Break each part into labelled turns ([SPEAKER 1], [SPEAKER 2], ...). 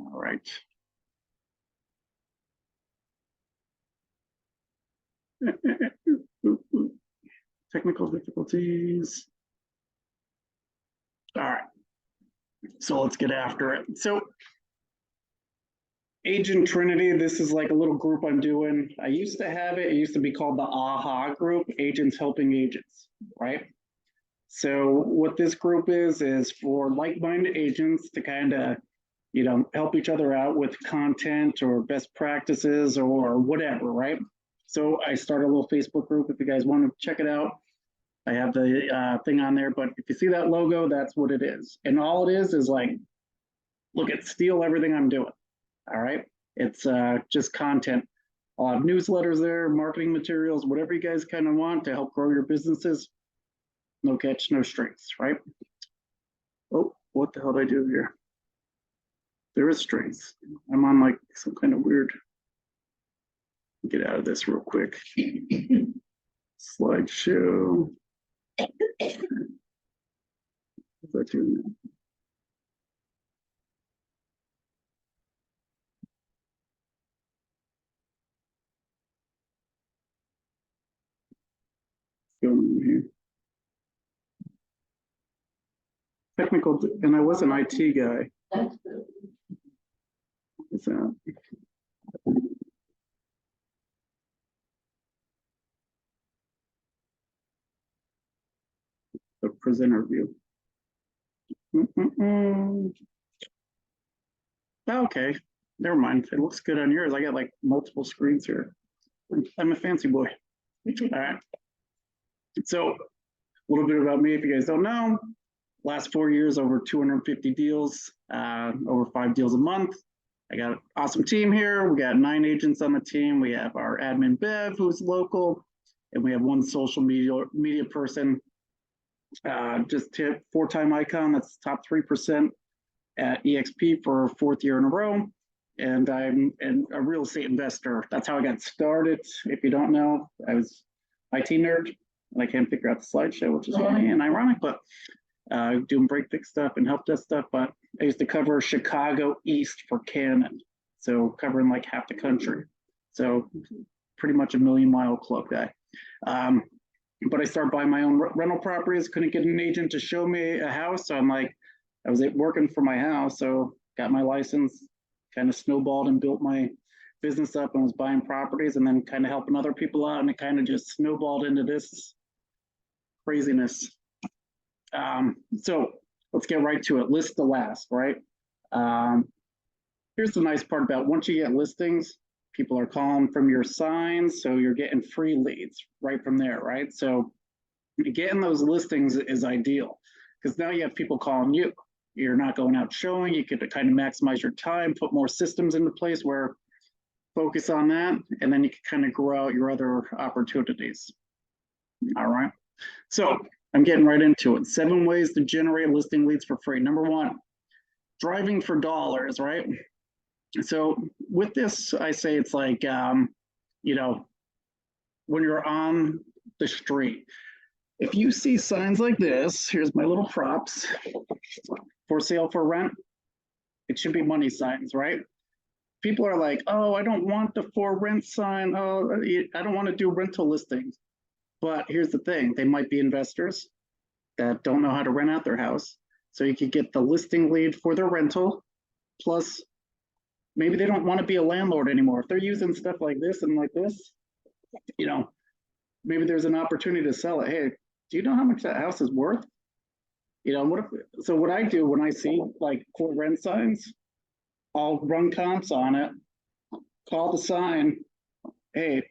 [SPEAKER 1] All right. Technical difficulties. All right. So let's get after it. So Agent Trinity, this is like a little group I'm doing. I used to have it. It used to be called the AHA group, Agents Helping Agents, right? So what this group is for like-minded agents to kind of, help each other out with content or best practices or whatever, right? So I started a little Facebook group if you guys want to check it out. I have the thing on there, but if you see that logo, that's what it is. And all it is like, look, at steal everything I'm doing. All right. It's just content. I'll have newsletters there, marketing materials, whatever you guys kind of want to help grow your businesses. No catch, no strings, right? Oh, what the hell did I do here? There is strings. I'm on like some kind of weird. Get out of this real quick. Slideshow. What's that doing now? Going on here. Technical, and I was an IT guy. What's that? The presenter view. Okay, never mind. It looks good on yours. I got like multiple screens here. I'm a fancy boy. All right. So a little bit about me, if you guys don't know. Last 4 years, over 250 deals, over 5 deals a month. I got an awesome team here. We got 9 agents on the team. We have our admin Bev, who's local, and we have 1 social media person. Just hit 4-time icon. That's top 3% at EXP for 4th year in a row. And I'm a real estate investor. That's how I got started. If you don't know, I was IT nerd, and I can't figure out the slideshow, which is funny and ironic, but doing break fix stuff and help desk stuff. But I used to cover Chicago East for Canon, so covering like half the country. So pretty much a million-mile club guy. But I started buying my own rental properties. Couldn't get an agent to show me a house, so I was working for my house, so got my license, kind of snowballed and built my business up and was buying properties and then kind of helping other people out, and it kind of just snowballed into this craziness. So let's get right to it. List to last, right? Here's the nice part about once you get listings, people are calling from your signs, so you're getting free leads right from there, right? So getting those listings is ideal because now you have people calling you. You're not going out showing. You could kind of maximize your time, put more systems into place where focus on that, and then you can kind of grow out your other opportunities. All right. So I'm getting right into it. 7 ways to generate listing leads for free. Number 1, driving for dollars, right? So with this, I say it's like, when you're on the street, if you see signs like this, here's my little props, for sale for rent, it should be money signs, right? People are like, oh, I don't want the for rent sign. Oh, I don't want to do rental listings. But here's the thing, they might be investors that don't know how to rent out their house. So you could get the listing lead for their rental, plus maybe they don't want to be a landlord anymore. If they're using stuff like this and like this, maybe there's an opportunity to sell it. Hey, do you know how much that house is worth? What I do when I see like for rent signs, I'll run comps on it, call the sign, hey,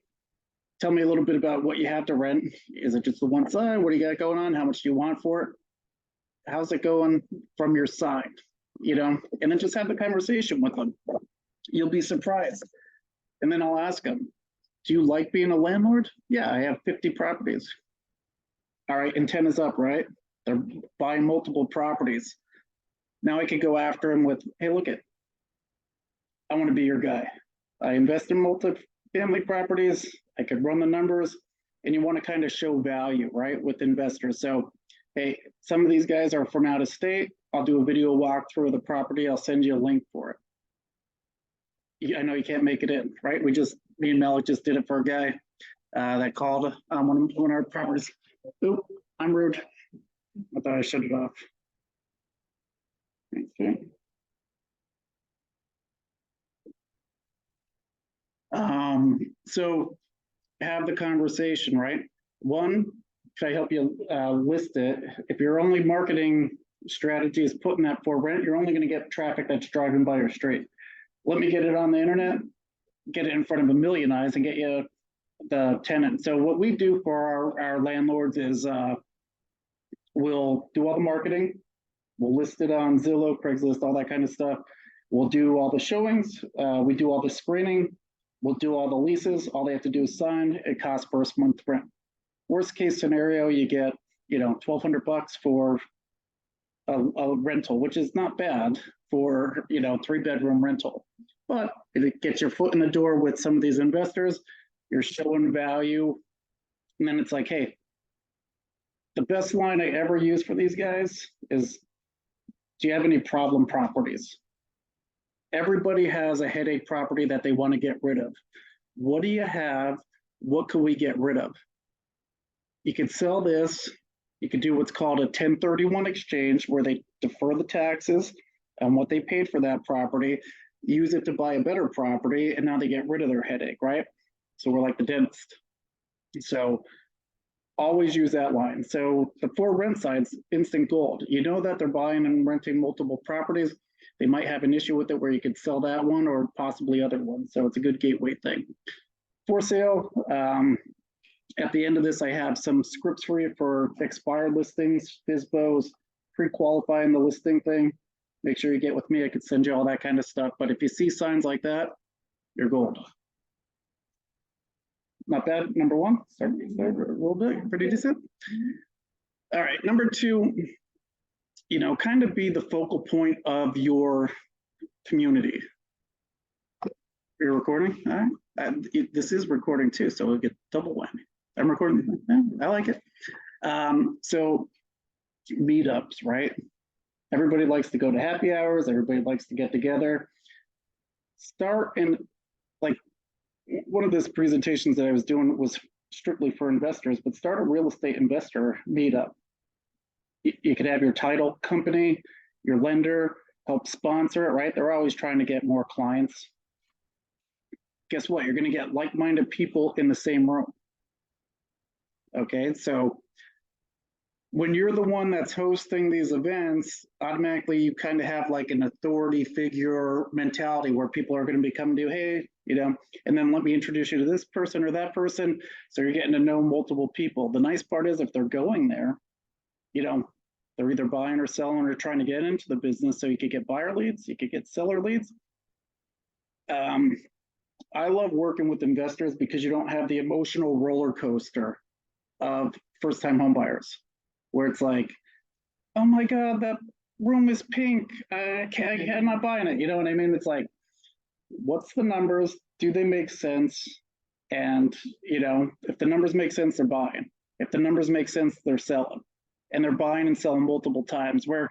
[SPEAKER 1] tell me a little bit about what you have to rent. Is it just the one sign? What do you got going on? How much do you want for it? How's it going from your side? And then just have the conversation with them. You'll be surprised. And then I'll ask them, do you like being a landlord? Yeah, I have 50 properties. All right, and 10 is up, right? They're buying multiple properties. Now I could go after them with, hey, look it, I want to be your guy. I invest in multi-family properties. I could run the numbers, and you want to kind of show value, right, with investors. So, hey, some of these guys are from out of state. I'll do a video walkthrough of the property. I'll send you a link for it. I know you can't make it in, right? Me and Malik just did it for a guy that called one of our properties. Oop, I'm rude. I thought I shut it off. Okay. So have the conversation, right? One, can I help you list it? If your only marketing strategy is putting that for rent, you're only going to get traffic that's driving by your street. Let me get it on the internet, get it in front of a million eyes, and get you the tenant. So what we do for our landlords is we'll do all the marketing, we'll list it on Zillow, Craigslist, all that kind of stuff. We'll do all the showings, we do all the screening, we'll do all the leases. All they have to do is sign. It costs first month rent. Worst case scenario, you get $1,200 for a rental, which is not bad for 3-bedroom rental. But if it gets your foot in the door with some of these investors, you're showing value, and then it's like, hey, the best line I ever use for these guys is, do you have any problem properties? Everybody has a headache property that they want to get rid of. What do you have? What can we get rid of? You could sell this. You could do what's called a 1031 exchange, where they defer the taxes and what they paid for that property, use it to buy a better property, and now they get rid of their headache, right? So we're like the dentist. So always use that line. So the for rent side's instant gold. You know that they're buying and renting multiple properties. They might have an issue with it where you could sell that one or possibly other ones. So it's a good gateway thing. For sale, at the end of this, I have some scripts for you for expired listings, FSBOs, pre-qualifying the listing thing. Make sure you get with me. I could send you all that kind of stuff. But if you see signs like that, you're gold. Not bad. Number one, start a little bit, pretty decent. All right, number two, kind of be the focal point of your community. You're recording? All right. This is recording too, so we'll get double whammy. I'm recording. Yeah, I like it. So meetups, right? Everybody likes to go to happy hours. Everybody likes to get together. Start in, like, one of those presentations that I was doing was strictly for investors, but start a real estate investor meetup. You could have your title company, your lender help sponsor it, right? They're always trying to get more clients. Guess what? You're going to get like-minded people in the same room. Okay, so when you're the one that's hosting these events, automatically you kind of have like an authority figure mentality where people are going to be coming to you, hey, and then let me introduce you to this person or that person. So you're getting to know multiple people. The nice part is if they're going there, they're either buying or selling or trying to get into the business. So you could get buyer leads, you could get seller leads. I love working with investors because you don't have the emotional roller coaster of first-time home buyers, where it's like, oh my God, that room is pink. I'm not buying it. You know what I mean? It's like, what's the numbers? Do they make sense? And, if the numbers make sense, they're buying. If the numbers make sense, they're selling. And they're buying and selling multiple times, where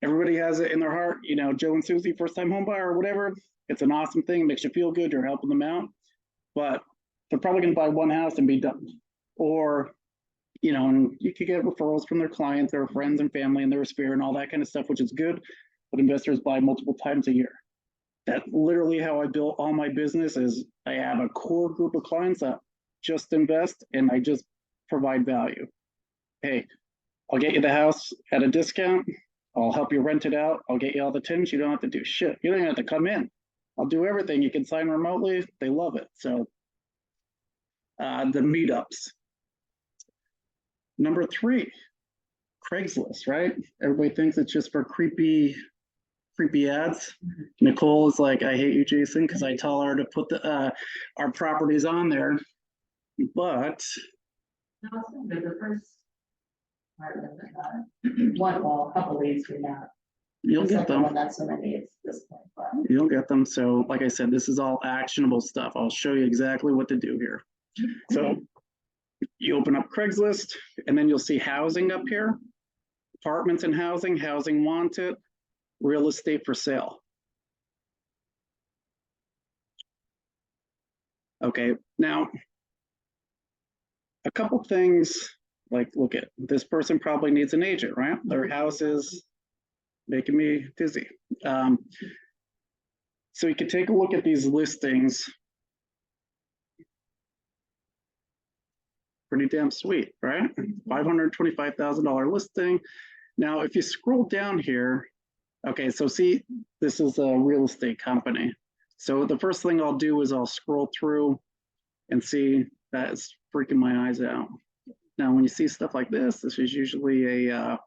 [SPEAKER 1] everybody has it in their heart, Joe and Susie, first-time home buyer or whatever. It's an awesome thing. It makes you feel good. You're helping them out. But they're probably going to buy one house and be done. Or, and you could get referrals from their clients, their friends and family, and their sphere and all that kind of stuff, which is good. But investors buy multiple times a year. That's literally how I built all my business. Is I have a core group of clients that just invest, and I just provide value. Hey, I'll get you the house at a discount. I'll help you rent it out. I'll get you all the tenants. You don't have to do shit. You don't even have to come in. I'll do everything. You can sign remotely. They love it. So the meetups. Number three, Craigslist, right? Everybody thinks it's just for creepy ads. Nicole is like, I hate you, Jason, because I tell her to put our properties on there. But
[SPEAKER 2] the first a couple weeks we got.
[SPEAKER 1] You'll get them.
[SPEAKER 2] Not so many at this point, but
[SPEAKER 1] you'll get them. So, like I said, this is all actionable stuff. I'll show you exactly what to do here. So, you open up Craigslist, and then you'll see housing up here. Apartments and housing wanted, real estate for sale. Okay, now a couple things, like look at this person probably needs an agent, right? Their house is making me dizzy. So you can take a look at these listings. Pretty damn sweet, right? $525,000 listing. Now, if you scroll down here, okay, so see, this is a real estate company. So the first thing I'll do is I'll scroll through and see that is freaking my eyes out. Now, when you see stuff like this is usually a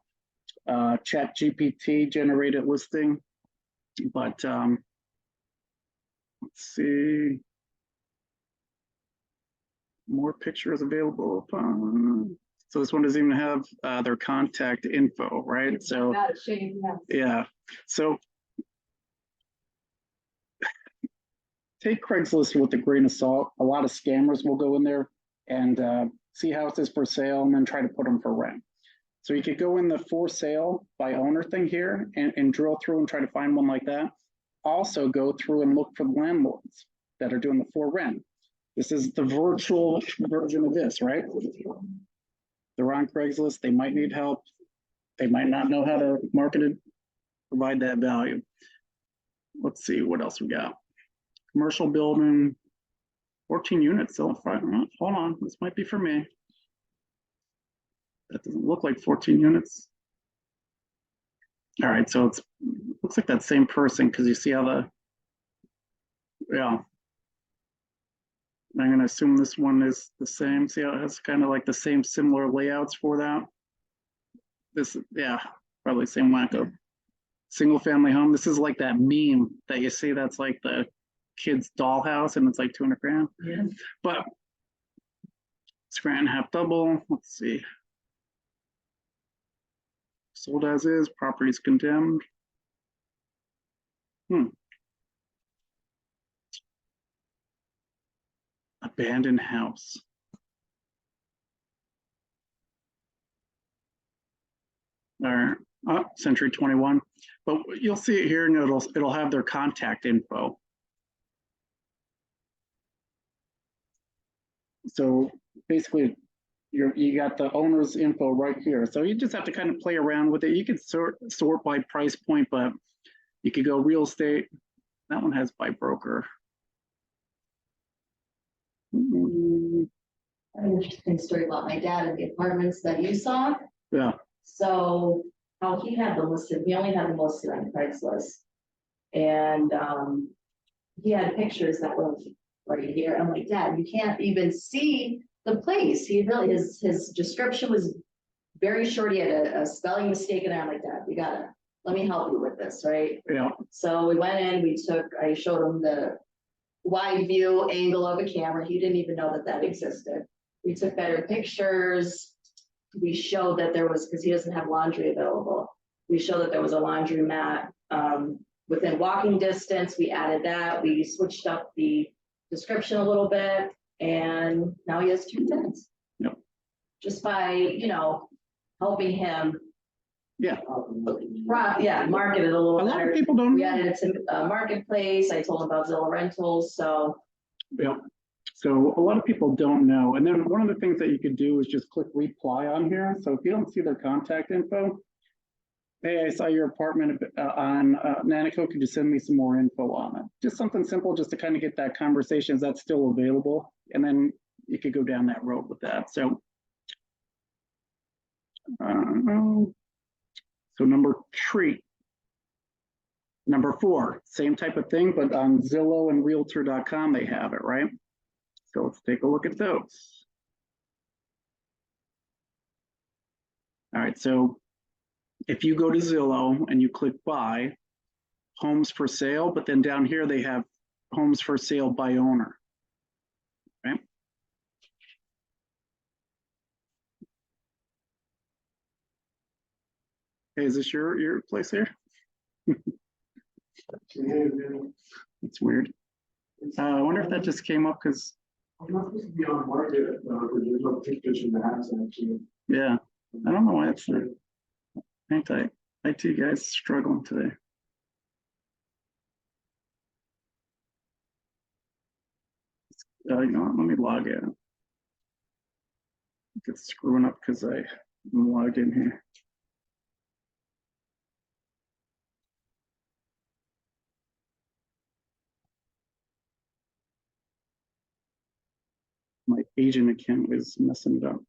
[SPEAKER 1] chat GPT generated listing, but let's see, more pictures available upon. So this one doesn't even have their contact info, right? So yeah, so take Craigslist with a grain of salt. A lot of scammers will go in there and see houses for sale and then try to put them for rent. So you could go in the for sale by owner thing here and drill through and try to find one like that. Also go through and look for landlords that are doing the for rent. This is the virtual version of this, right? They're on Craigslist. They might need help. They might not know how to market it, provide that value. Let's see what else we got. Commercial building, 14 units still in front. Hold on, this might be for me. That doesn't look like 14 units. All right, so it's looks like that same person because you see how the, yeah. I'm gonna assume this one is the same. See how it has kind of like the same similar layouts for that. This, yeah, probably same wacko. Single family home. This is like that meme that you see that's like the kid's dollhouse and it's like 200 grand.
[SPEAKER 2] Yeah.
[SPEAKER 1] But it's grand half double. Let's see. Sold as is, property's condemned. Abandoned house. All right, oh, Century 21. But you'll see it here and it'll have their contact info. So basically you got the owner's info right here. So you just have to kind of play around with it. You can sort by price point, but you could go real estate. That one has by broker.
[SPEAKER 2] An interesting story about my dad and the apartments that you saw.
[SPEAKER 1] Yeah.
[SPEAKER 2] So how he had them listed, he only had them listed on Craigslist. And he had pictures that were right here. I'm like, Dad, you can't even see the place. He really, his description was very short. He had a spelling mistake in there. I'm like, Dad, you gotta, let me help you with this, right?
[SPEAKER 1] Yeah.
[SPEAKER 2] So we went in, I showed him the wide view angle of a camera. He didn't even know that that existed. We took better pictures. We showed that there was, because he doesn't have laundry available. We showed that there was a laundromat within walking distance. We added that. We switched up the description a little bit, and now he has 2 tenants.
[SPEAKER 1] Yep.
[SPEAKER 2] Just by, helping him.
[SPEAKER 1] Yeah.
[SPEAKER 2] Market it a little better.
[SPEAKER 1] A lot of people don't.
[SPEAKER 2] We added it to Marketplace. I told him about Zillow Rentals. So.
[SPEAKER 1] Yeah. So a lot of people don't know. And then one of the things that you could do is just click reply on here. So if you don't see their contact info, hey, I saw your apartment on Nanico. Could you send me some more info on it? Just something simple just to kind of get that conversation. Is that still available? And then you could go down that road with that. So, so number 3. Number 4, same type of thing, but on Zillow and Realtor.com, they have it, right? So let's take a look at those. All right, so if you go to Zillow and you click buy, homes for sale, but then down here they have homes for sale by owner, right? Hey, is this your place here? It's weird. I wonder if that just came up because.
[SPEAKER 3] I'm not supposed to be on market, because there's no pictures in the house actually.
[SPEAKER 1] Yeah, I don't know why it's there. IT guys struggling today. You know what, let me log in. It's screwing up because I'm logged in here. My agent account is messing it up.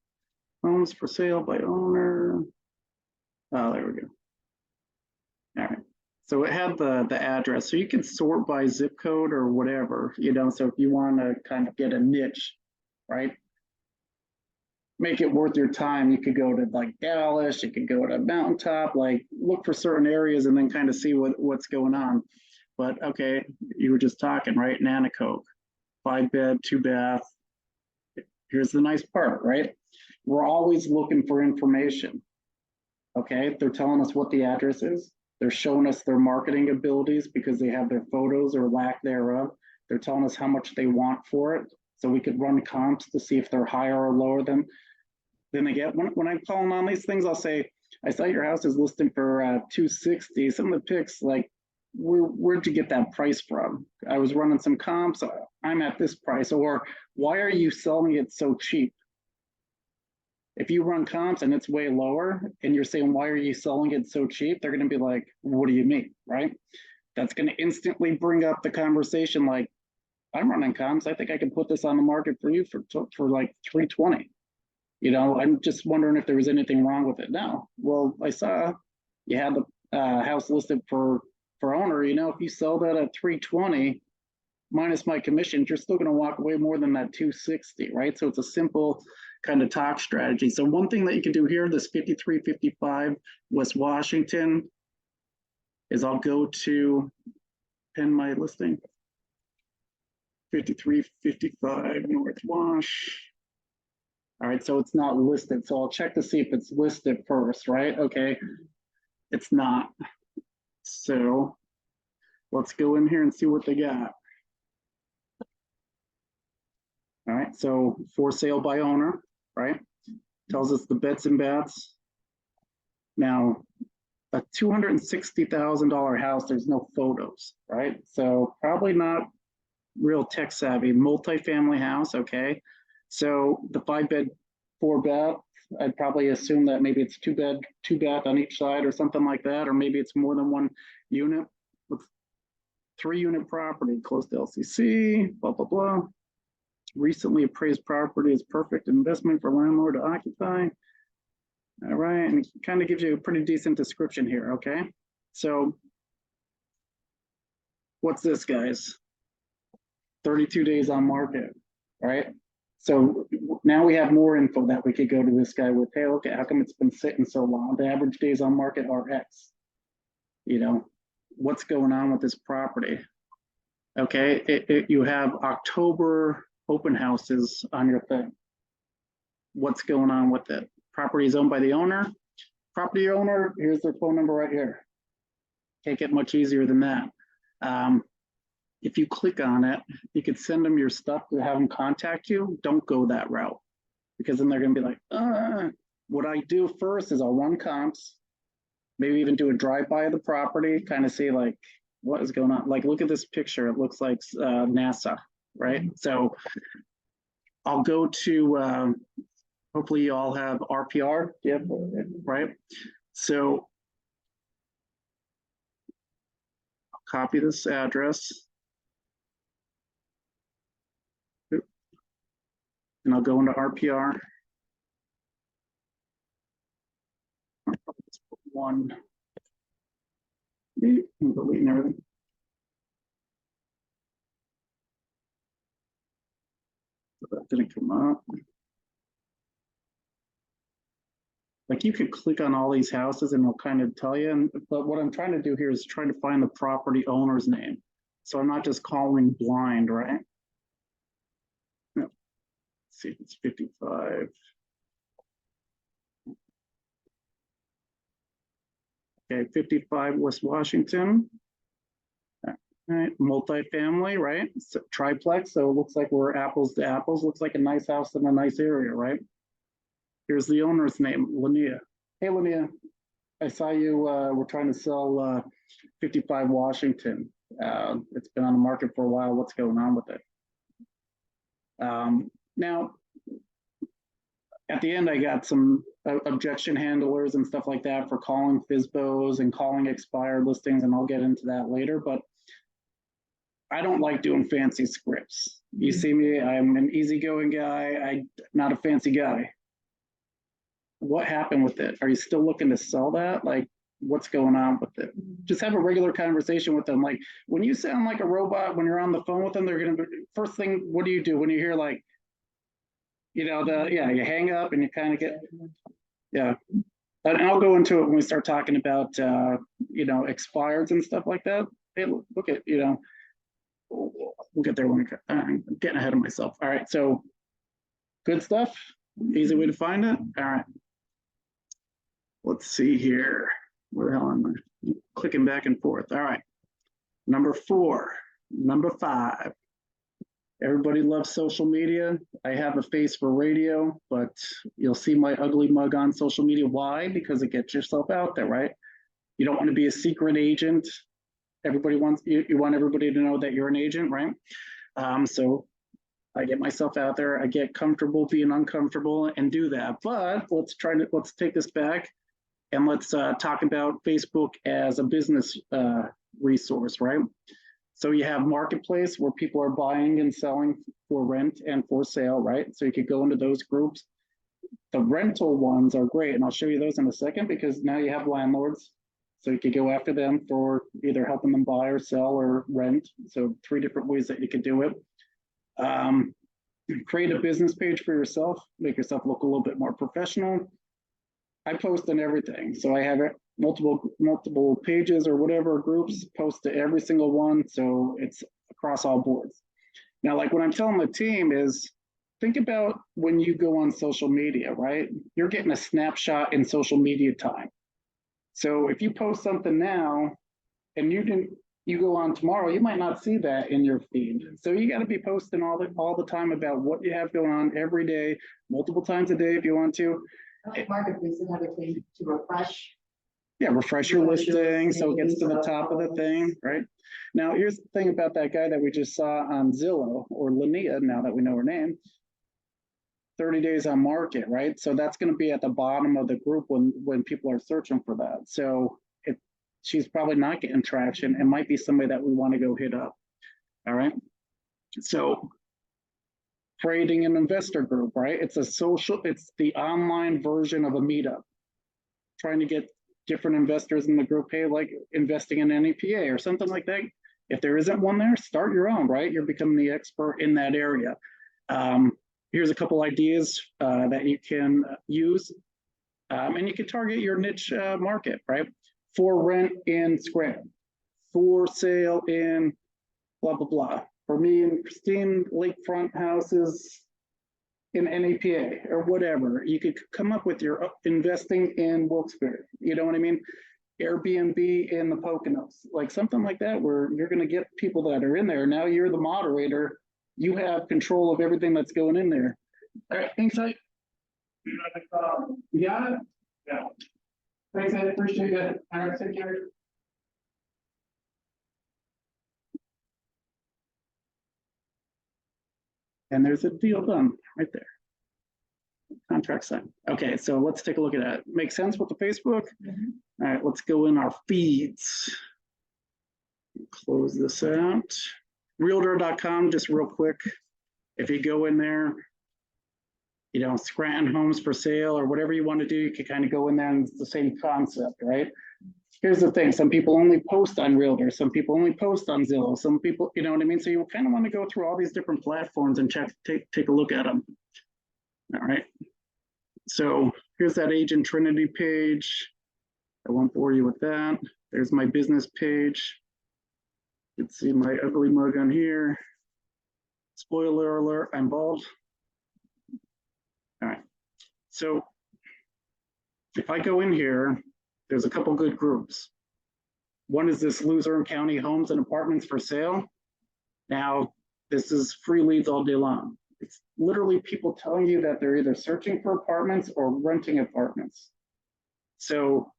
[SPEAKER 1] Homes for sale by owner. Oh, there we go. All right. So it had the address. So you can sort by zip code or whatever, you know. So if you want to kind of get a niche, right? Make it worth your time. You could go to like Dallas, you could go to Mountaintop, like look for certain areas and then kind of see what's going on. But okay, you were just talking, right? Nanacoke, 5-bed, 2-bath. Here's the nice part, right? We're always looking for information. Okay, they're telling us what the address is. They're showing us their marketing abilities because they have their photos or lack thereof. They're telling us how much they want for it. So we could run comps to see if they're higher or lower than they get. When I'm calling on these things, I'll say, I saw your house is listed for 260. Some of the picks, like, where'd you get that price from? I was running some comps. I'm at this price. Or why are you selling it so cheap? If you run comps and it's way lower and you're saying, why are you selling it so cheap? They're going to be like, what do you mean? Right? That's going to instantly bring up the conversation. Like, I'm running comps. I think I can put this on the market for you for like 320. You know, I'm just wondering if there was anything wrong with it. No. Well, I saw you had the house listed for owner. You know, if you sell that at 320 minus my commission, you're still going to walk away more than that 260, right? So it's a simple kind of talk strategy. So one thing that you can do here, this 5355 West Washington, is I'll go to pin my listing. 5355 North Wash. All right, so it's not listed. So I'll check to see if it's listed first, right? Okay, it's not. So let's go in here and see what they got. All right, so for sale by owner, right? Tells us the beds and baths. Now, a $260,000 house, there's no photos, right? So probably not real tech savvy. Multi-family house, okay. So the 5-bed, 4-bath, I'd probably assume that maybe it's 2-bed, 2-bath on each side or something like that, or maybe it's more than one unit. With 3-unit property, close to LCC, blah, blah, blah. Recently appraised property is perfect investment for landlord to occupy. All right, and it kind of gives you a pretty decent description here, okay? So what's this, guys? 32 days on market, right? So now we have more info that we could go to this guy with. Hey, okay, how come it's been sitting so long? The average days on market are X. You know, what's going on with this property? Okay, you have October open houses on your thing. What's going on with it? Property is owned by the owner. Property owner, here's their phone number right here. Can't get much easier than that. If you click on it, you could send them your stuff to have them contact you. Don't go that route because then they're going to be like, what I do first is I'll run comps, maybe even do a drive-by of the property, kind of see like what is going on. Like, look at this picture. It looks like NASA, right? So I'll go to, hopefully you all have RPR, yeah, right? So I'll copy this address. And I'll go into RPR. One. Deleting everything. So that didn't come up. Like you could click on all these houses and it'll kind of tell you. But what I'm trying to do here is trying to find the property owner's name. So I'm not just calling blind, right? No. Let's see if it's 55. Okay, 55 West Washington. All right, multifamily, right? So, triplex, so it looks like we're apples to apples. Looks like a nice house in a nice area, right? Here's the owner's name, Linnea. Hey, Linnea, I saw you were trying to sell 55 Washington. It's been on the market for a while. What's going on with it? Now, at the end, I got some objection handlers and stuff like that for calling FISBOs and calling expired listings, and I'll get into that later, but I don't like doing fancy scripts. You see me, I'm an easygoing guy. I'm not a fancy guy. What happened with it? Are you still looking to sell that? Like, what's going on with it? Just have a regular conversation with them. Like, when you sound like a robot, when you're on the phone with them, they're going to, first thing, what do you do when you hear like, you hang up and you kind of get, yeah. And I'll go into it when we start talking about, expireds and stuff like that. Hey, look at, we'll get there when I'm getting ahead of myself. All right, so good stuff. Easy way to find it. All right. Let's see here. Where the hell am I? Clicking back and forth. All right. Number 4, number 5. Everybody loves social media. I have a face for radio, but you'll see my ugly mug on social media. Why? Because it gets yourself out there, right? You don't want to be a secret agent. Everybody wants, you want everybody to know that you're an agent, right? So I get myself out there. I get comfortable being uncomfortable and do that. But let's take this back and let's talk about Facebook as a business resource, right? So you have marketplace where people are buying and selling for rent and for sale, right? So you could go into those groups. The rental ones are great, and I'll show you those in a second because now you have landlords. So you could go after them for either helping them buy or sell or rent. So 3 different ways that you could do it. Create a business page for yourself, make yourself look a little bit more professional. I post on everything. So I have multiple pages or whatever groups, post to every single one. So it's across all boards. Now, like what I'm telling the team is, think about when you go on social media, right? You're getting a snapshot in social media time. So if you post something now and you go on tomorrow, you might not see that in your feed. So you got to be posting all the time about what you have going on every day, multiple times a day if you want to.
[SPEAKER 2] Marketplace and have a thing to refresh.
[SPEAKER 1] Yeah, refresh your listing so it gets to the top of the thing, right? Now, here's the thing about that guy that we just saw on Zillow, or Linnea, now that we know her name. 30 days on market, right? So that's going to be at the bottom of the group when people are searching for that. So if she's probably not getting traction, it might be somebody that we want to go hit up. All right. So creating an investor group, right? It's the online version of a meetup. Trying to get different investors in the group, hey, like investing in NEPA or something like that. If there isn't one there, start your own, right? You're becoming the expert in that area. Here's a couple ideas that you can use. And you can target your niche market, right? For rent in Scranton, for sale in blah, blah, blah. For me and Christine, lakefront houses in NEPA or whatever. You could come up with your investing in Wilkes-Barre. You know what I mean? Airbnb in the Poconos, like something like that, where you're going to get people that are in there. Now you're the moderator. You have control of everything that's going in there. All right, thanks, I. You got it? Yeah. Thanks, I appreciate it. All right, take care. And there's a deal done right there. Contract signed. Okay, so let's take a look at that. Make sense with the Facebook? All right, let's go in our feeds. Close this out. Realtor.com, just real quick. If you go in there, Scranton homes for sale or whatever you want to do, you can kind of go in there and it's the same concept, right? Here's the thing, some people only post on Realtor, some people only post on Zillow, some people, you know what I mean? So you kind of want to go through all these different platforms and take a look at them. All right. So here's that Agent Trinity page. I won't bore you with that. There's my business page. You can see my ugly mug on here. Spoiler alert, I'm bald. All right. So if I go in here, there's a couple good groups. One is this Luzerne County Homes and Apartments for Sale. Now, this is free leads all day long. It's literally people telling you that they're either searching for apartments or renting apartments. So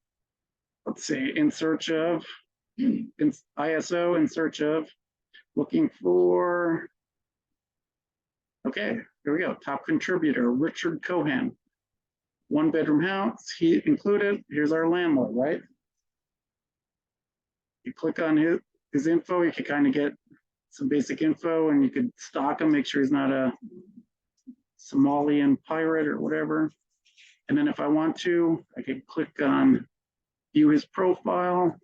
[SPEAKER 1] let's see, in search of, ISO, in search of, looking for Okay, here we go. Top contributor, Richard Cohen. 1-bedroom house, he included. Here's our landlord, right? You click on his info, you can kind of get some basic info, and you could stalk him, make sure he's not a Somalian pirate or whatever. And then if I want to, I could click on view his profile.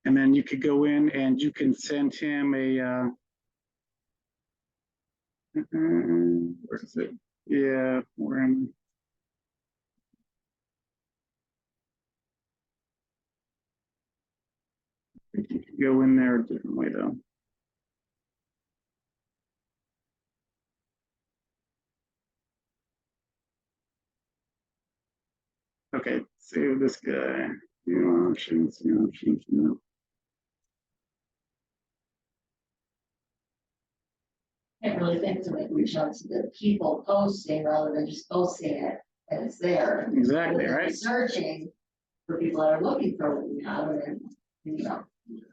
[SPEAKER 1] And then you could go in and you can send him a, where is it? Yeah, where am I? You can go in there a different way though. Okay, save this guy. New options, new options, new.
[SPEAKER 2] I really think to make reach out to the people posting rather than just posting it and it's there.
[SPEAKER 1] Exactly,
[SPEAKER 2] Rather than
[SPEAKER 1] right?
[SPEAKER 2] Searching for people that are looking for what we have and, you know,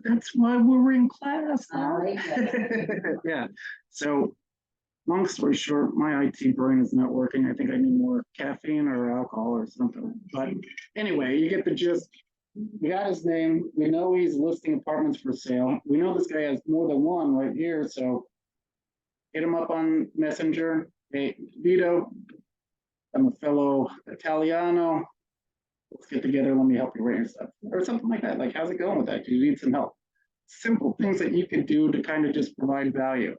[SPEAKER 1] That's why we're in class
[SPEAKER 2] I
[SPEAKER 1] now.
[SPEAKER 2] like it.
[SPEAKER 1] Yeah, so long story short, my IT brain is not working. I think I need more caffeine or alcohol or something. But anyway, you get the gist. We got his name. We know he's listing apartments for sale. We know this guy has more than one right here. So hit him up on Messenger. Hey, Vito, I'm a fellow Italiano. Let's get together. Let me help you rate your stuff. Or something like that. Like, how's it going with that? Do you need some help? Simple things that you could do to kind of just provide value.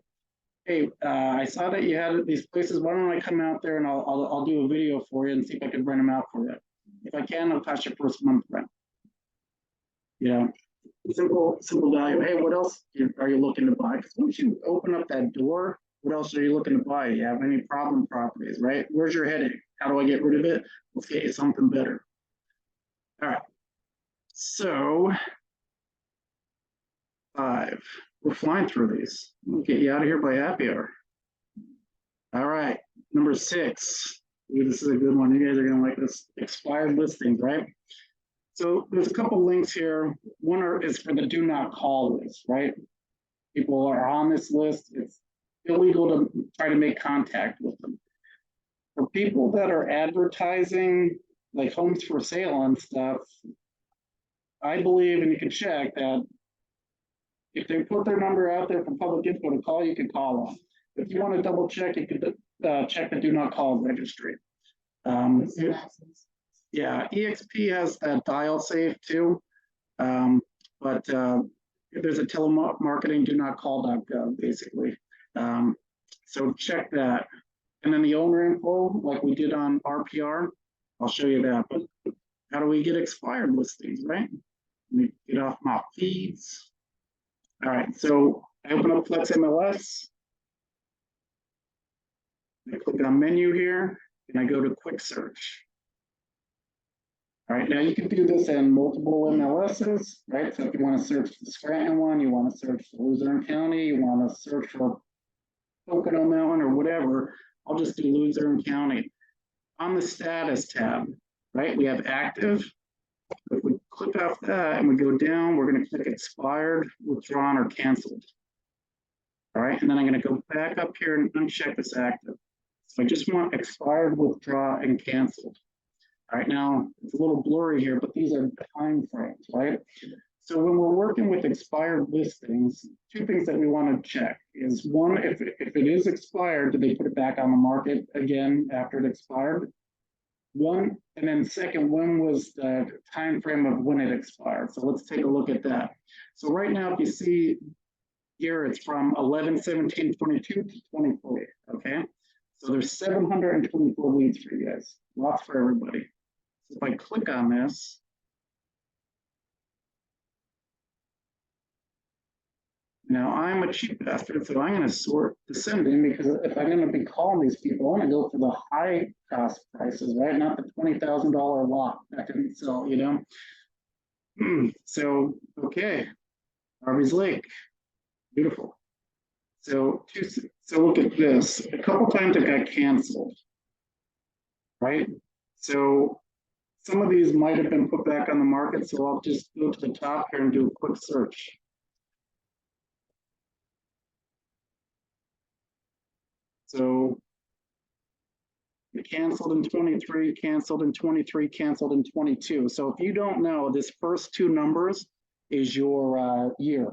[SPEAKER 1] Hey, I saw that you had these places. Why don't I come out there and I'll do a video for you and see if I can rent them out for you. If I can, I'll pass your first month rent. Yeah, simple value. Hey, what else are you looking to buy? Because once you open up that door, what else are you looking to buy? You have any problem properties, right? Where's your headache? How do I get rid of it? Let's get you something better. All right. So 5. We're flying through these. We'll get you out of here by happy hour. All right, number 6. Ooh, this is a good one. You guys are gonna like this. Expired listings, right? So there's a couple links here. One is for the do not call list, right? People are on this list. It's illegal to try to make contact with them. For people that are advertising like homes for sale and stuff, I believe, and you can check that if they put their number out there for public info to call, you can call them. If you want to double check, you could check the do not call registry. Yeah, EXP has that dial safe too, but there's a telemarketing do not call.gov basically. So check that. And then the owner info, like we did on RPR, I'll show you that. But how do we get expired listings, right? Let me get off my feeds. All right, so I open up Flex MLS. I click on menu here, and I go to quick search. All right, now you can do this in multiple MLSs, right? So if you want to search the Scranton one, you want to search the Luzerne County, you want to search for Pocono Mountain or whatever, I'll just do Luzerne County. On the status tab, right, we have active. If we click off that and we go down, we're going to click expired, withdrawn, or canceled. All right, and then I'm going to go back up here and uncheck this active. So I just want expired, withdraw, and canceled. All right, now it's a little blurry here, but these are time frames, right? So when we're working with expired listings, 2 things that we want to check is one, if it is expired, do they put it back on the market again after it expired? One, and then second, when was the time frame of when it expired? So let's take a look at that. So right now, if you see here, it's from 11/17/22 to 23, okay? So there's 724 leads for you guys, lots for everybody. So if I click on this, now I'm a cheap bastard, so I'm going to sort descending because if I'm going to be calling these people, I want to go for the high cost prices, right? Not the $20,000 lot that didn't sell, you know? So, okay, Harvey's Lake, beautiful. So look at this. A couple times it got canceled, right? So some of these might have been put back on the market, so I'll just go to the top here and do a quick search. So it canceled in 23, canceled in 23, canceled in 22. So if you don't know, this first two numbers is your year.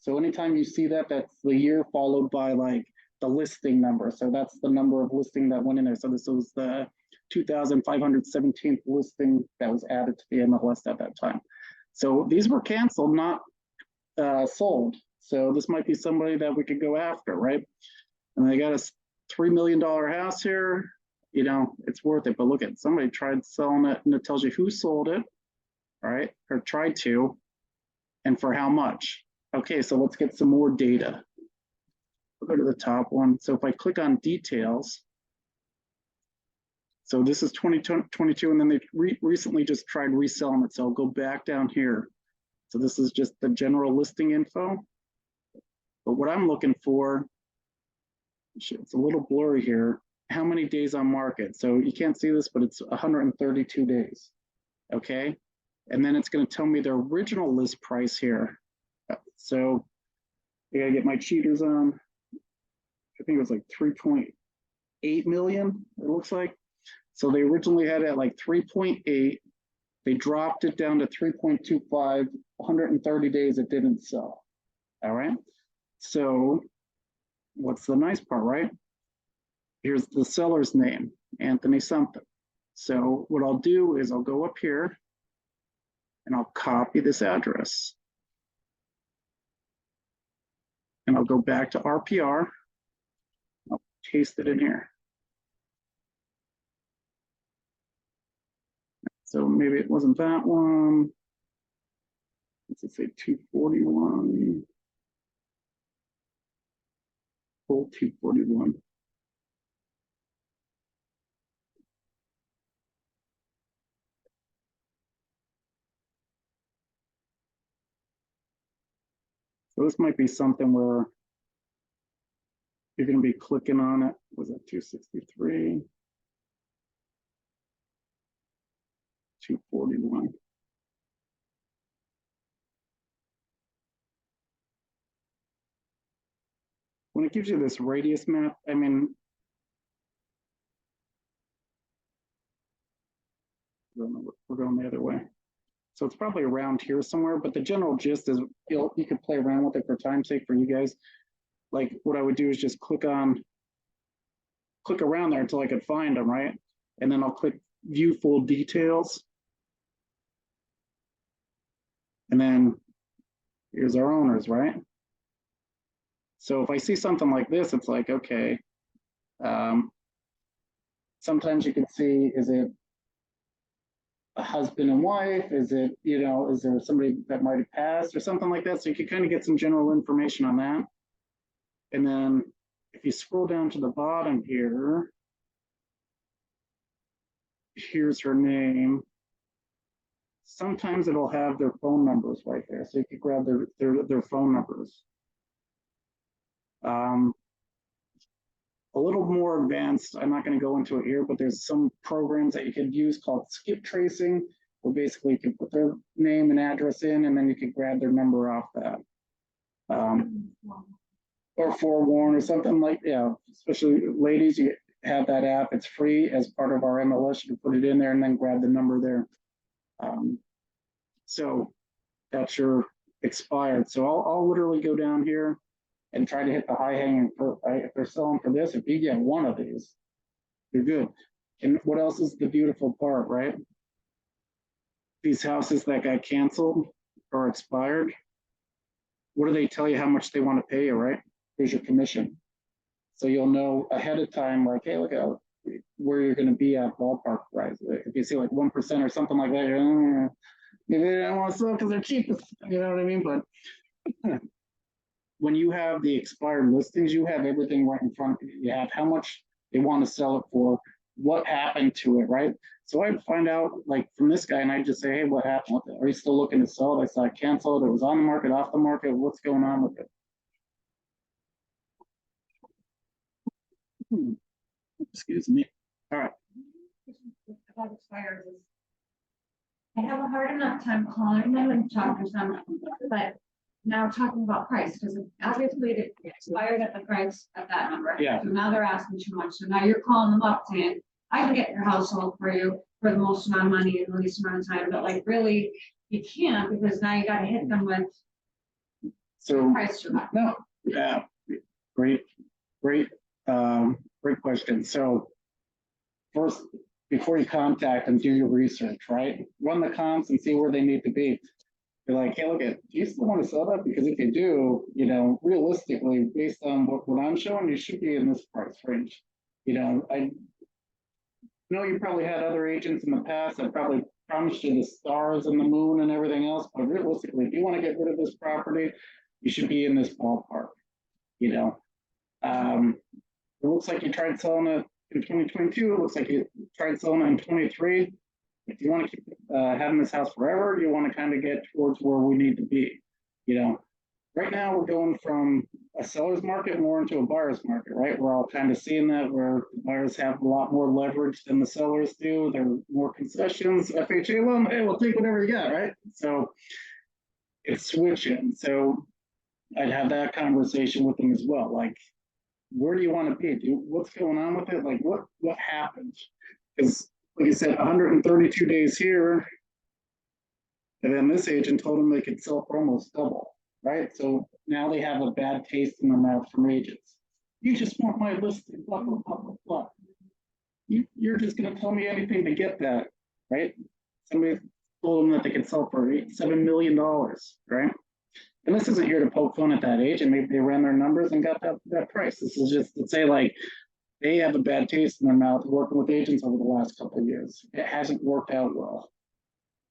[SPEAKER 1] So anytime you see that, that's the year followed by like the listing number. So that's the number of listing that went in there. So this was the 2,517th listing that was added to the MLS at that time. So these were canceled, not sold. So this might be somebody that we could go after, right? And they got a $3 million house here. You know, it's worth it. But look at, somebody tried selling it and it tells you who sold it, all right, or tried to, and for how much. Okay, so let's get some more data. We'll go to the top one. So if I click on details, so this is 2022, and then they recently just tried reselling it. So I'll go back down here. So this is just the general listing info. But what I'm looking for, it's a little blurry here, how many days on market. So you can't see this, but it's 132 days, okay? And then it's gonna tell me the original list price here. So I gotta get my cheaters on. I think it was like 3.8 million, it looks like. So they originally had it at like 3.8. They dropped it down to 3.25, 130 days it didn't sell. All right. So what's the nice part, right? Here's the seller's name, Anthony something. So what I'll do is I'll go up here and I'll copy this address. And I'll go back to RPR. I'll paste it in here. So maybe it wasn't that one. Let's say 241. Full 241. So this might be something where you're going to be clicking on it. Was that 263? 241. When it gives you this radius map, I mean, we're going the other way. So it's probably around here somewhere, but the general gist is you could play around with it for time's sake for you guys. Like what I would do is just click around there until I could find them, right? And then I'll click view full details. And then here's our owners, right? So if I see something like this, it's like, okay, sometimes you can see, is it a husband and wife? Is it, you know, is there somebody that might have passed or something like that? So you can kind of get some general information on that. And then if you scroll down to the bottom here, here's her name. Sometimes it'll have their phone numbers right there. So you can grab their phone numbers. A little more advanced, I'm not going to go into it here, but there's some programs that you could use called skip tracing, where basically you can put their name and address in, and then you can grab their number off that. Or forewarn or something like, yeah, especially ladies, you have that app, it's free as part of our MLS, you can put it in there and then grab the number there. So that's your expired. So I'll literally go down here and try to hit the high hanging fruit, right? If they're selling for this, if you get one of these, you're good. And what else is the beautiful part, right? These houses that got canceled or expired, what do they tell you how much they want to pay you, right? Here's your commission. So you'll know ahead of time, like, hey, look out where you're going to be at ballpark price. If you see like 1% or something like that, maybe they don't want to sell because they're cheapest, you know what I mean? But when you have the expired listings, you have everything right in front of you. You have how much they want to sell it for, what happened to it, right? So I'd find out like from this guy and I'd just say, hey, what happened with it? Are you still looking to sell it? I saw it canceled. It was on the market, off the market. What's going on with it? Excuse me. All right.
[SPEAKER 4] About expires I have a hard enough time calling them and talking to them, but now talking about price, because obviously it expired at the price at that number.
[SPEAKER 1] Yeah.
[SPEAKER 4] So now they're asking too much, so now you're calling them up saying, I can get your household for you for the most amount of money in the least amount of time, but like really, you can't, because now you gotta hit them with
[SPEAKER 1] So,
[SPEAKER 4] price too much.
[SPEAKER 1] no, yeah, great, great, great question. So first, before you contact them, do your research, right? Run the comps and see where they need to be. You're like, hey, look at, do you still want to sell that? Because if you do, realistically, based on what I'm showing, you should be in this price range. I know you probably had other agents in the past that probably promised you the stars and the moon and everything else, but realistically, if you want to get rid of this property, you should be in this ballpark. It looks like you tried selling it in 2022. It looks like you tried selling it in 23. If you want to keep having this house forever, you want to kind of get towards where we need to be. Right now we're going from a seller's market more into a buyer's market, right? We're all kind of seeing that where the buyers have a lot more leverage than the sellers do. There are more concessions. FHA loan, hey, we'll take whatever you got, right? So it's switching. So I'd have that conversation with them as well. Like, where do you want to be? What's going on with it? Like, what happened? Because, like I said, 132 days here, and then this agent told them they could sell for almost double, right? So now they have a bad taste in their mouth from agents. You just want my listing, blah, blah, blah, blah, blah. You're just going to tell me anything to get that, right? Somebody told them that they could sell for $7 million, right? And this isn't here to poke fun at that agent. Maybe they ran their numbers and got that price. This is just to say, like, they have a bad taste in their mouth working with agents over the last couple of years. It hasn't worked out well.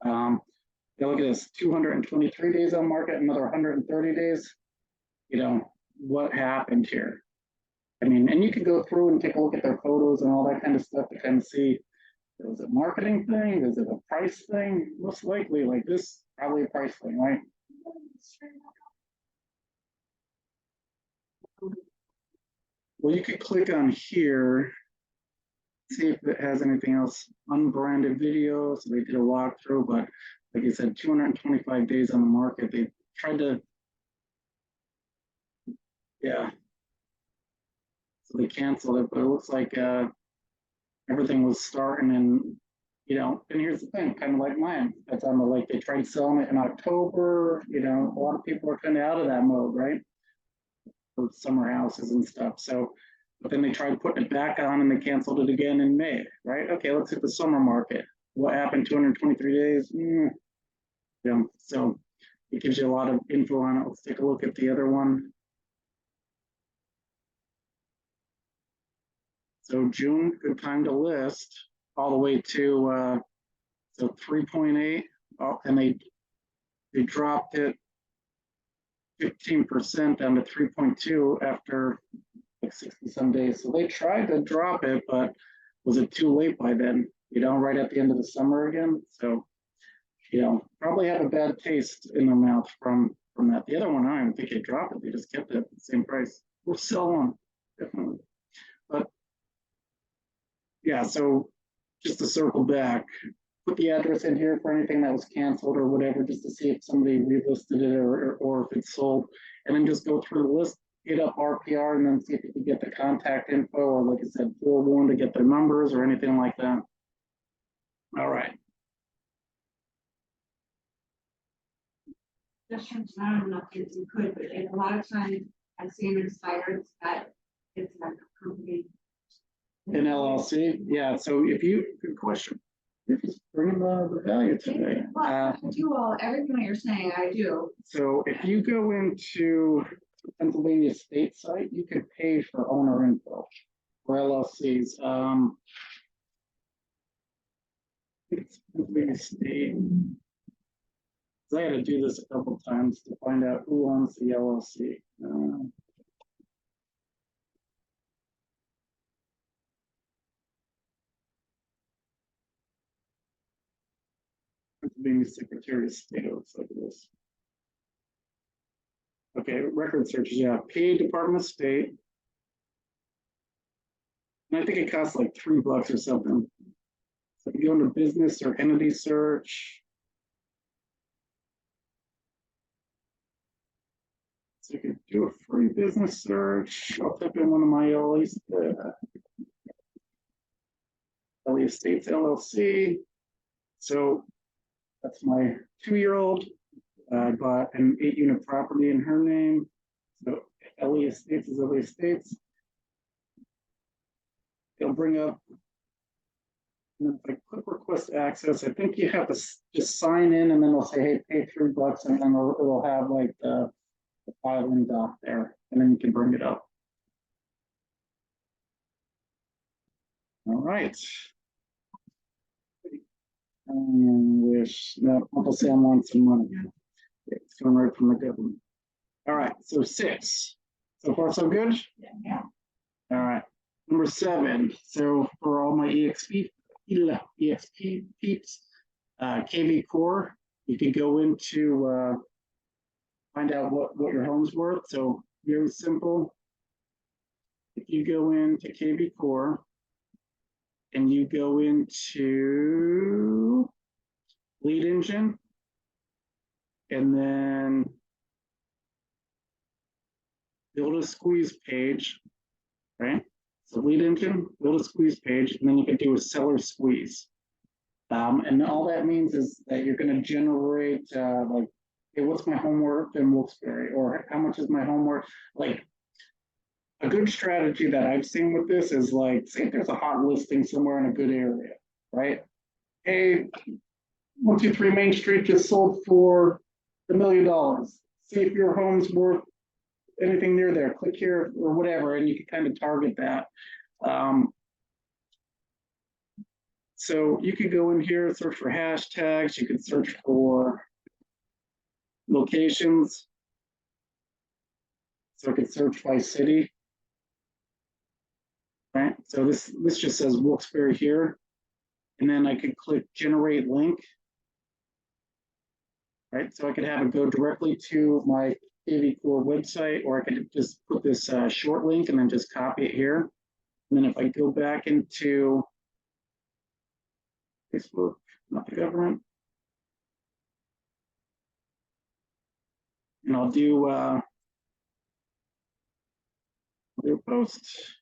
[SPEAKER 1] Look at this, 223 days on market, another 130 days. What happened here? I mean, and you can go through and take a look at their photos and all that kind of stuff to kind of see, is it a marketing thing? Is it a price thing? Most likely, like this, probably a price thing, right? Well, you could click on here, see if it has anything else, unbranded video. So they did a walkthrough, but like I said, 225 days on the market. They tried to, yeah. So they canceled it, but it looks like everything was starting and, and here's the thing, kind of like mine. That's on the lake. They tried selling it in October. A lot of people are kind of out of that mode, right? For summer houses and stuff. So, but then they tried putting it back on and they canceled it again in May, right? Okay, let's hit the summer market. What happened 223 days? So it gives you a lot of info on it. Let's take a look at the other one. So June, good time to list, all the way to so 3.8. And they dropped it 15% down to 3.2 after like 60 some days. So they tried to drop it, but was it too late by then? Right at the end of the summer again. So, probably had a bad taste in their mouth from that. The other one, I don't think they dropped it. They just kept it at the same price. We're still on, definitely. But yeah, so just to circle back, put the address in here for anything that was canceled or whatever, just to see if somebody relisted it or if it's sold, and then just go through the list, hit up RPR, and then see if you can get the contact info, or like I said, 401 to get their numbers or anything like that. All right.
[SPEAKER 4] Just I don't know if you could, but a lot of times I've seen expired that it's like a company.
[SPEAKER 1] An LLC, yeah. So good question. You're just bringing the value today.
[SPEAKER 4] I do everything that you're saying, I do.
[SPEAKER 1] So if you go into Pennsylvania state site, you can pay for owner info for LLCs. It's Pennsylvania state. I had to do this a couple times to find out who owns the LLC. Pennsylvania Secretary of State looks like this. Okay, record searches, yeah. PA Department of State. And I think it costs like $3 or something. So if you go into business or entity search. So you can do a free business search. I'll type in one of my LA's, LA Estates LLC. So that's my 2-year-old. I bought an 8-unit property in her name. So LA Estates is LA Estates. It'll bring up, and if I click request access, I think you have to just sign in and then it'll say, hey, pay $3 and then it'll have like the filing doc there and then you can bring it up. All right. Wish, no, Uncle Sam wants some money. It's coming right from the government. All right, so 6. So far, so good?
[SPEAKER 2] Yeah.
[SPEAKER 1] All right. Number 7. So for all my EXP peeps, KV Core, you could go into find out what your home's worth. So very simple. If you go into KV Core and you go into lead engine and then build a squeeze page, right? So lead engine, build a squeeze page, and then you can do a seller squeeze. And all that means is that you're going to generate like, hey, what's my home worth in Wilkes-Barre, or how much is my home worth? Like a good strategy that I've seen with this is like, say if there's a hot listing somewhere in a good area, right? Hey, 123 Main Street just sold for $1 million. See if your home's worth anything near there. Click here or whatever, and you can kind of target that. So you could go in here, search for hashtags. You could search for locations. So I could search by city. Right. So this just says Wilkes-Barre here, and then I could click generate link. Right. So I could have it go directly to my KV Core website, or I could just put this short link and then just copy it here. And then if I go back into Facebook, not the government, and I'll do a post.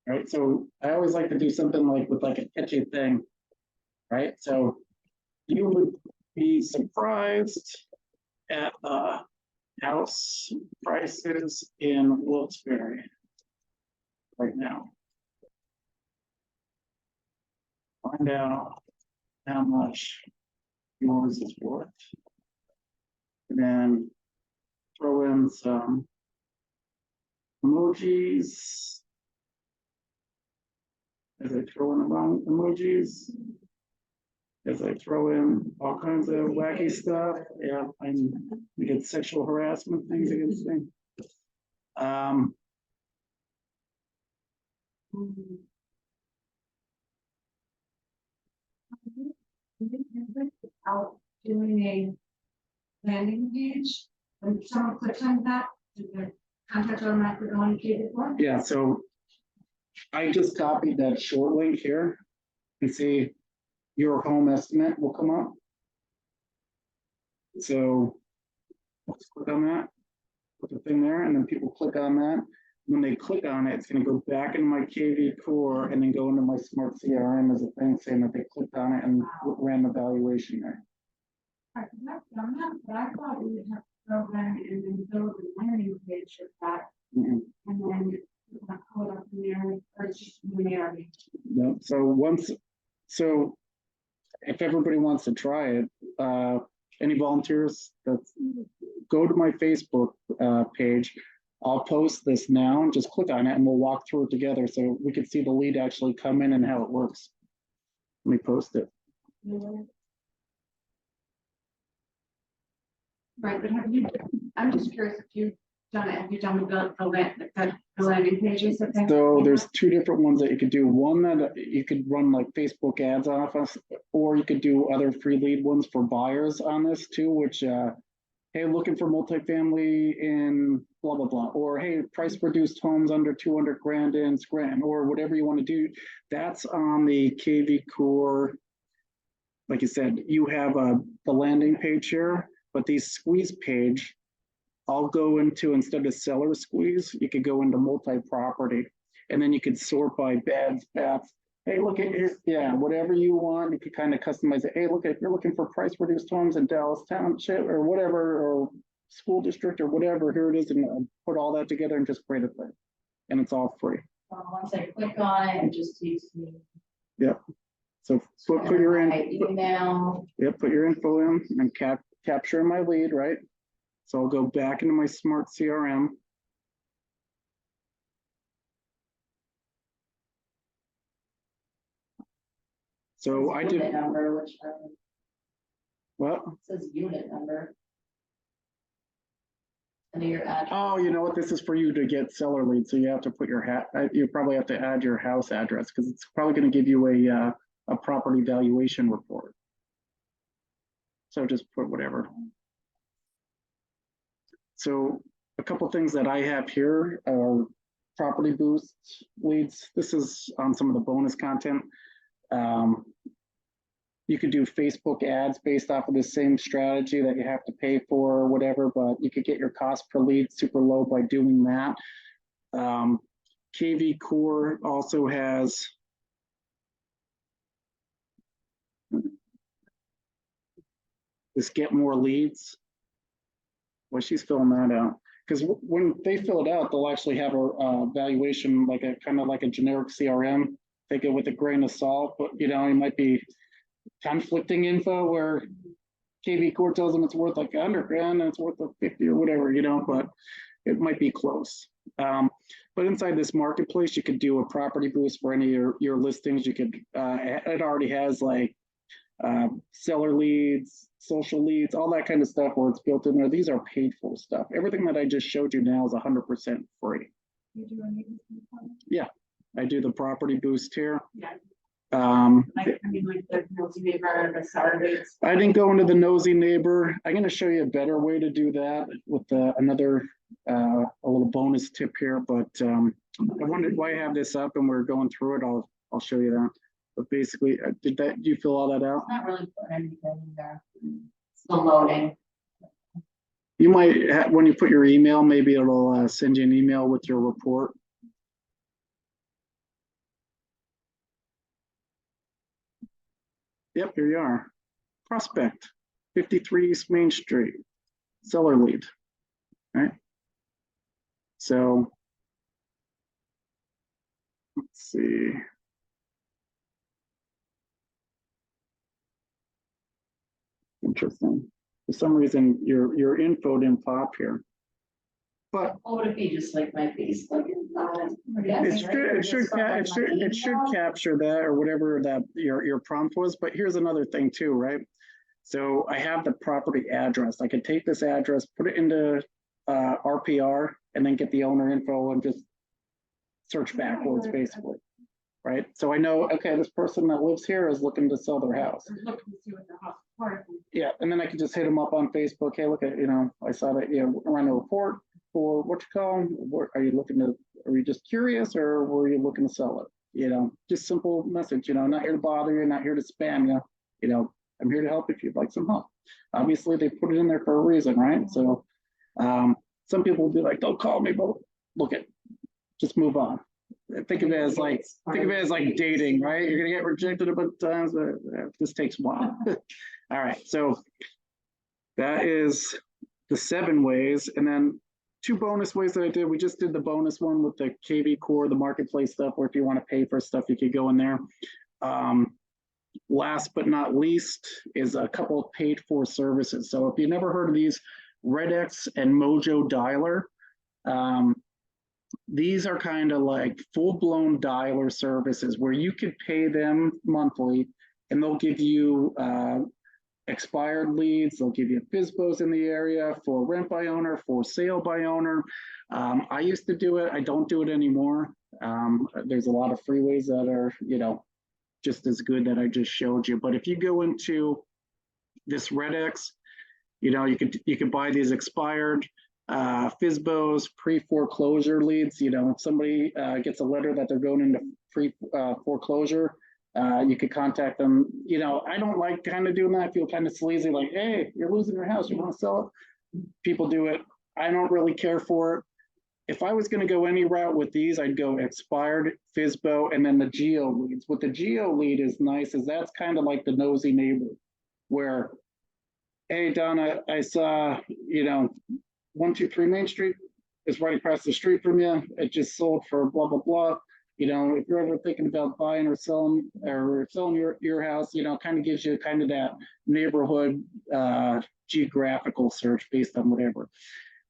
[SPEAKER 1] Right, so I always like to do something like with like a catchy thing, right? So you would be surprised at house prices in Wilkes-Barre right now. Find out how much yours is worth. And then throw in some emojis. As I throw in the wrong emojis. As I throw in all kinds of wacky stuff. Yeah, we get sexual harassment things against me.
[SPEAKER 4] Out doing a landing page, when someone clicks on that, the contact automatically go on KV Core.
[SPEAKER 1] Yeah, so I just copied that short link here and see your home estimate will come up. So let's click on that, put the thing there, and then people click on that. When they click on it, it's going to go back into my KV Core and then go into my smart CRM as a thing saying that they clicked on it and ran the valuation there.
[SPEAKER 4] I've done that, but I thought we would have to program and then build a landing page with that, and then code up in there, or it's just linearity.
[SPEAKER 1] No, so if everybody wants to try it, any volunteers, go to my Facebook page. I'll post this now and just click on it and we'll walk through it together so we can see the lead actually come in and how it works. Let me post it.
[SPEAKER 4] Right, but I'm just curious if you've done it, have you done the landing pages?
[SPEAKER 1] So there's 2 different ones that you could do. One that you could run like Facebook ads off of, or you could do other free lead ones for buyers on this too, which, hey, looking for multifamily in blah, blah, blah, or hey, price reduced homes under 200 grand in Scranton, or whatever you want to do. That's on the KV Core like you said, you have the landing page here, but these squeeze page, I'll go into, instead of seller squeeze, you could go into multi-property, and then you could sort by beds, baths. Hey, look at here, yeah, whatever you want, you could kind of customize it. Hey, look, if you're looking for price reduced homes in Dallas Township or whatever, or school district or whatever, here it is, and put all that together and just create a thing. And it's all free.
[SPEAKER 2] Once I click on it, it just takes me.
[SPEAKER 1] Yep. So put your
[SPEAKER 2] my email.
[SPEAKER 1] Yep, put your info in and capture my lead, right? So I'll go back into my smart CRM. So I
[SPEAKER 2] Unit
[SPEAKER 1] did
[SPEAKER 2] number, which
[SPEAKER 1] what?
[SPEAKER 2] says unit number. And your address.
[SPEAKER 1] Oh, you know what? This is for you to get seller leads. So you have to put your you probably have to add your house address because it's probably going to give you a property valuation report. So just put whatever. So a couple things that I have here are property boosts leads. This is on some of the bonus content. You could do Facebook ads based off of the same strategy that you have to pay for or whatever, but you could get your cost per lead super low by doing that. KV Core also has this get more leads. Well, she's filling that out. Because when they fill it out, they'll actually have a valuation, like a kind of like a generic CRM. Take it with a grain of salt, but you know, it might be conflicting info where KV Core tells them it's worth like $100,000 and it's worth like 50 or whatever, you know, but it might be close. But inside this marketplace, you could do a property boost for any of your listings. You could, it already has like seller leads, social leads, all that kind of stuff where it's built in there. These are paid for stuff. Everything that I just showed you now is 100% free.
[SPEAKER 4] You do a meeting?
[SPEAKER 1] Yeah, I do the property boost here.
[SPEAKER 4] Yeah.
[SPEAKER 1] I
[SPEAKER 4] Like the nosy neighbor, the Saturdays.
[SPEAKER 1] didn't go into the nosy neighbor. I'm going to show you a better way to do that with another a little bonus tip here. But I wondered why I have this up and we're going through it. I'll show you that. But basically, do you fill all that out?
[SPEAKER 2] Not really put anything in there. Still loading.
[SPEAKER 1] You might, when you put your email, maybe it'll send you an email with your report. Yep, here you are. Prospect, 53 East Main Street, seller lead, right? So, let's see. Interesting. For some reason, your info didn't pop here. But
[SPEAKER 2] What would it be, just like my Facebook?
[SPEAKER 1] it should capture that or whatever that your prompt was. But here's another thing too, right? So I have the property address. I could take this address, put it into RPR, and then get the owner info and just search backwards, basically, right? So I know, okay, this person that lives here is looking to sell their house.
[SPEAKER 4] Looking to see what the house is worth.
[SPEAKER 1] Yeah, and then I could just hit them up on Facebook. Hey, look at, you know, I saw that, you know, run a report for what you call, what are you looking to, are you just curious or were you looking to sell it? You know, just simple message, you know, not here to bother you, not here to spam you, you know, I'm here to help if you'd like some help. Obviously they put it in there for a reason, right? So some people will be like, don't call me, but look at, just move on. Think of it as like dating, right? You're gonna get rejected a bunch of times, but this takes a while. All right, so that is the 7 ways, and then 2 bonus ways that I did. We just did the bonus one with the KV Core, the marketplace stuff, where if you want to pay for stuff, you could go in there. Last but not least is a couple of paid for services. So if you never heard of these, RedX and Mojo Dialer, these are kind of like full-blown dialer services where you could pay them monthly and they'll give you expired leads. They'll give you FSBOs in the area for rent by owner, for sale by owner. I used to do it. I don't do it anymore. There's a lot of freeways that are, you know, just as good that I just showed you. But if you go into this RedX, you know, you could buy these expired FSBOs, pre-foreclosure leads. You know, if somebody gets a letter that they're going into pre-foreclosure, You could contact them. You know, I don't like kind of doing that. I feel kind of sleazy, like, hey, you're losing your house. You want to sell it? People do it. I don't really care for it. If I was going to go any route with these, I'd go expired, FISBO, and then the geo leads. What the geo lead is nice is that's kind of like the nosy neighbor where, hey, Donna, I saw, you know, 123 Main Street is right across the street from you. It just sold for blah, blah, blah. You know, if you're ever thinking about buying or selling your house, you know, kind of gives you kind of that neighborhood geographical search based on whatever.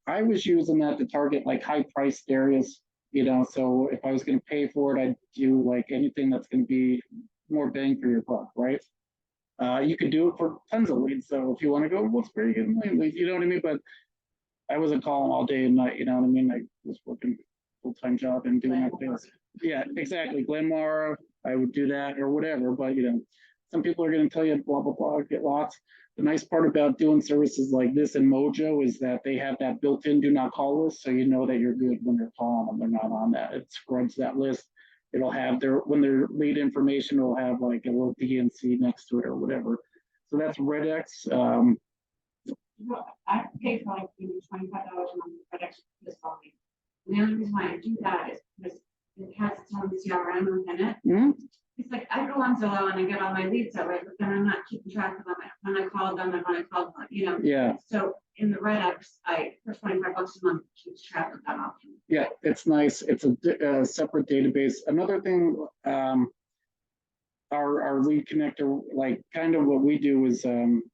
[SPEAKER 1] I was using that to target like high priced areas, you know, so if I was going to pay for it, I'd do like anything that's going to be more bang for your buck, right? You could do it for tons of leads. So if you want to go, what's very good leads, you know what I mean? But I wasn't calling all day and night, you know what I mean? I was working full-time job and doing that things. Yeah, exactly. Glenmora, I would do that or whatever, but you know, some people are going to tell you blah, blah, blah, get lots. The nice part about doing services like this in Mojo is that they have that built-in do not call list. So you know that you're good when they're calling them. They're not on that. It scrubs that list. It'll have when their lead information will have like a little DNC next to it or whatever. So that's RedX.
[SPEAKER 4] Well, I pay for like maybe $25 a month for extra this volume. And the only reason why I do that is because it has its own CRM within it.
[SPEAKER 1] Mhm.
[SPEAKER 4] It's like I go on Zillow and I get all my leads that way, but then I'm not keeping track of them when I call them and when I call them, you know.
[SPEAKER 1] Yeah.
[SPEAKER 4] So in the RedX, for $25 a month, keeps track of that option.
[SPEAKER 1] Yeah, it's nice. It's a separate database. Another thing, our lead connector, like kind of what we do is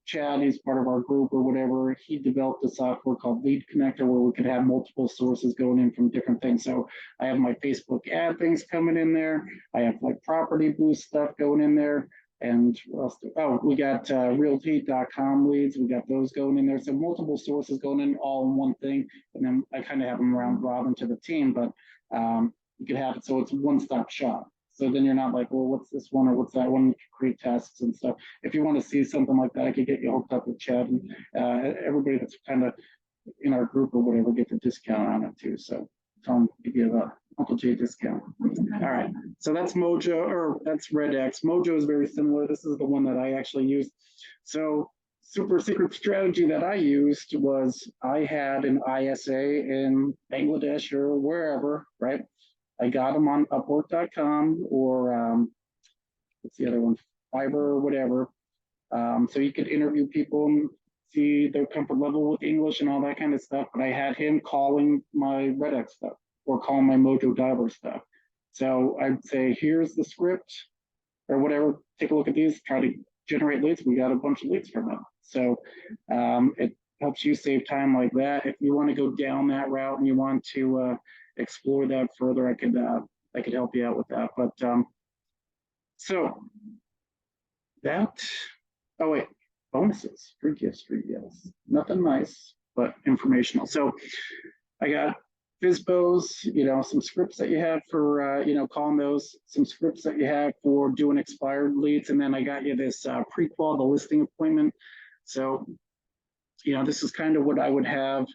[SPEAKER 1] Chad, he's part of our group or whatever. He developed a software called Lead Connector where we could have multiple sources going in from different things. So I have my Facebook ad things coming in there. I have like property boost stuff going in there. And what else? Oh, we got realty.com leads. We got those going in there. So multiple sources going in all in one thing. And then I kind of have them round robin to the team, but you could have it so it's one-stop shop. So then you're not like, well, what's this one or what's that one? You can create tests and stuff. If you want to see something like that, I could get you hooked up with Chad and everybody that's kind of in our group or whatever get the discount on it too. So tell them to give a Uncle J discount. All right. So that's Mojo or that's RedX. Mojo is very similar. This is the one that I actually used. So super secret strategy that I used was I had an ISA in Bangladesh or wherever, right? I got them on Upwork.com or what's the other one? Fiverr or whatever. So you could interview people and see their comfort level with English and all that kind of stuff. But I had him calling my RedX stuff or calling my Mojo Diver stuff. So I'd say, here's the script or whatever. Take a look at these, try to generate leads. We got a bunch of leads from them. So it helps you save time like that. If you want to go down that route and you want to explore that further, I could help you out with that. But so that, oh wait, bonuses, free gifts, nothing nice but informational. So I got FISBOs, you know, some scripts that you have for you know, calling those, some scripts that you have for doing expired leads, and then I got you this pre-qual, the listing appointment. So you know, this is kind of what I would have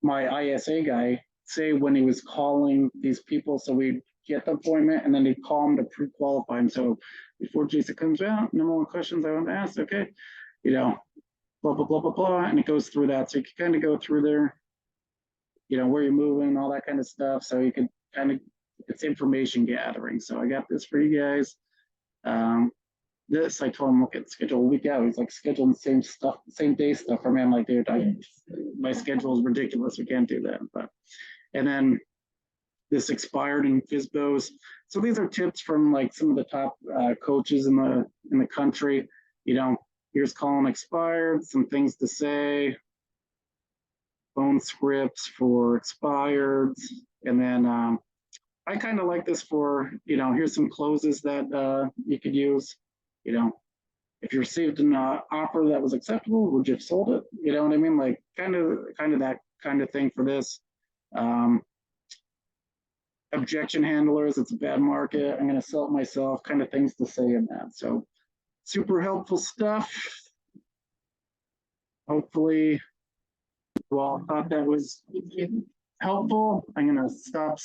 [SPEAKER 1] my ISA guy say when he was calling these people. So we'd get the appointment and then they'd call him to pre-qualify him. So before Jason comes out, number one questions I want to ask, okay, you know, blah, blah, blah, blah, blah. And it goes through that. So you can kind of go through there, you know, where you're moving, all that kind of stuff. So you can kind of, it's information gathering. So I got this for you guys. This I told him, look at schedule a week out. He's like scheduling the same stuff, same day stuff for me. I'm like, dude, my schedule is ridiculous. We can't do that. But and then this expired in FISBOs. So these are tips from like some of the top coaches in the country. You know, here's calling expired, some things to say, phone scripts for expireds, and then I kind of like this for, you know, here's some closes that you could use. You know, if you received an offer that was acceptable, would you have sold it? You know what I mean? Like kind of that kind of thing for this. Objection handlers, it's a bad market. I'm going to sell it myself, kind of things to say in that. So super helpful stuff. Hopefully you all thought that was helpful. I'm going to stop